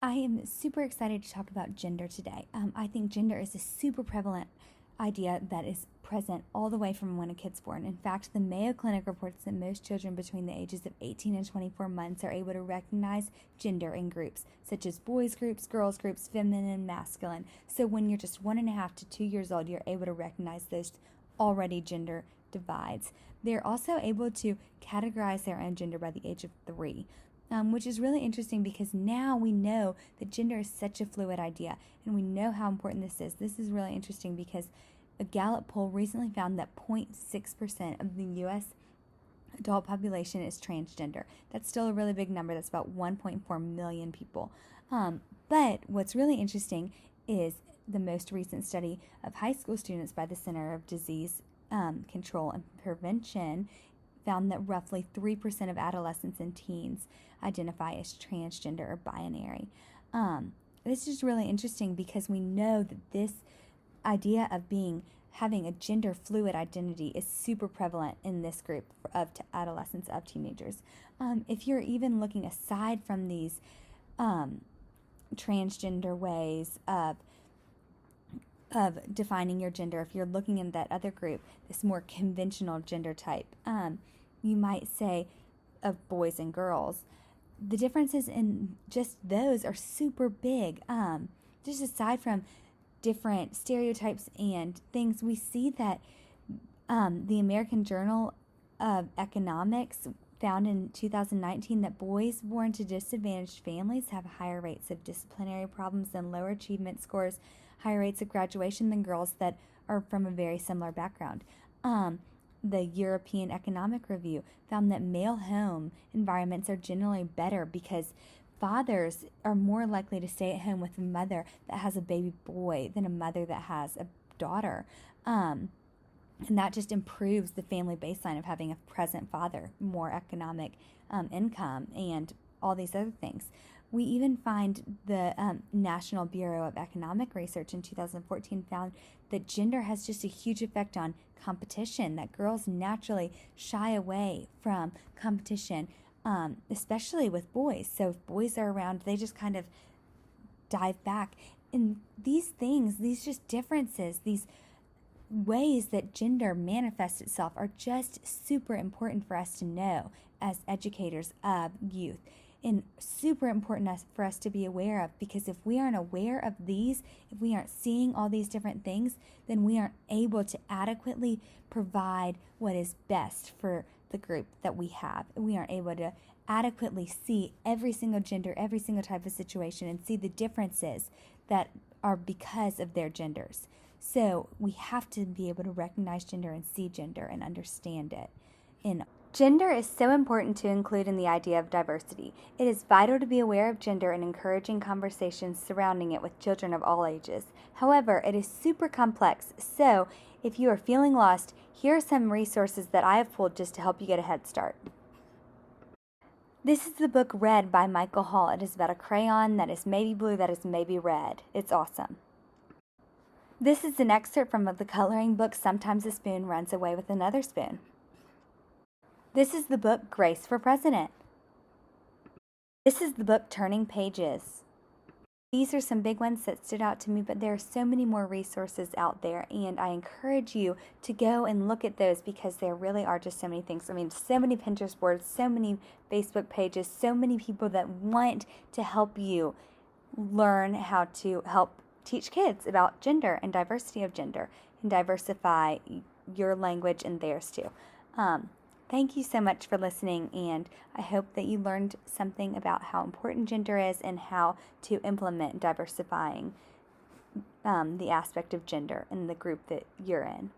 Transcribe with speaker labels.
Speaker 1: I am super excited to talk about gender today. I think gender is a super prevalent idea that is present all the way from when a kid's born. In fact, the Mayo Clinic reports that most children between the ages of 18 and 24 months are able to recognize gender in groups, such as boys groups, girls groups, feminine, masculine. So when you're just 1.5 to 2 years old, you're able to recognize those already gender divides. They're also able to categorize their own gender by the age of 3. Which is really interesting because now we know that gender is such a fluid idea and we know how important this is. This is really interesting because a Gallup poll recently found that 0.6% of the U.S. adult population is transgender. That's still a really big number. That's about 1.4 million people. But what's really interesting is the most recent study of high school students by the Center of Disease Control and Prevention found that roughly 3% of adolescents and teens identify as transgender or binary. This is really interesting because we know that this idea of having a gender fluid identity is super prevalent in this group of adolescents, of teenagers. If you're even looking aside from these transgender ways of defining your gender, if you're looking in that other group, this more conventional gender type, you might say of boys and girls, the differences in just those are super big. Just aside from different stereotypes and things, we see that the American Journal of Economics found in 2019 that boys born to disadvantaged families have higher rates of disciplinary problems and lower achievement scores, higher rates of graduation than girls that are from a very similar background. The European Economic Review found that male home environments are generally better because fathers are more likely to stay at home with a mother that has a baby boy than a mother that has a daughter. And that just improves the family baseline of having a present father, more economic income, and all these other things. We even find the National Bureau of Economic Research in 2014 found that gender has just a huge effect on competition, that girls naturally shy away from competition, especially with boys. So if boys are around, they just kind of dive back. And these things, these just differences, these ways that gender manifests itself are just super important for us to know as educators of youth, and super important for us to be aware of, because if we aren't aware of these, if we aren't seeing all these different things, then we aren't able to adequately provide what is best for the group that we have. We aren't able to adequately see every single gender, every single type of situation, and see the differences that are because of their genders. So we have to be able to recognize gender and see gender and understand it. Gender is so important to include in the idea of diversity. It is vital to be aware of gender and encouraging conversations surrounding it with children of all ages. However, it is super complex, so if you are feeling lost, here are some resources that I have pulled just to help you get a head start. This is the book Red by Michael Hall. It is about a crayon that is maybe blue, that is maybe red. It's awesome. This is an excerpt from the coloring book Sometimes a Spoon Runs Away with Another Spoon. This is the book Grace for President. This is the book Turning Pages. These are some big ones that stood out to me, but there are so many more resources out there, and I encourage you to go and look at those because there really are just so many things. I mean, so many Pinterest boards, so many Facebook pages, so many people that want to help you learn how to help teach kids about gender and diversity of gender and diversify your language and theirs too. Thank you so much for listening, and I hope that you learned something about how important gender is and how to implement diversifying the aspect of gender in the group that you're in.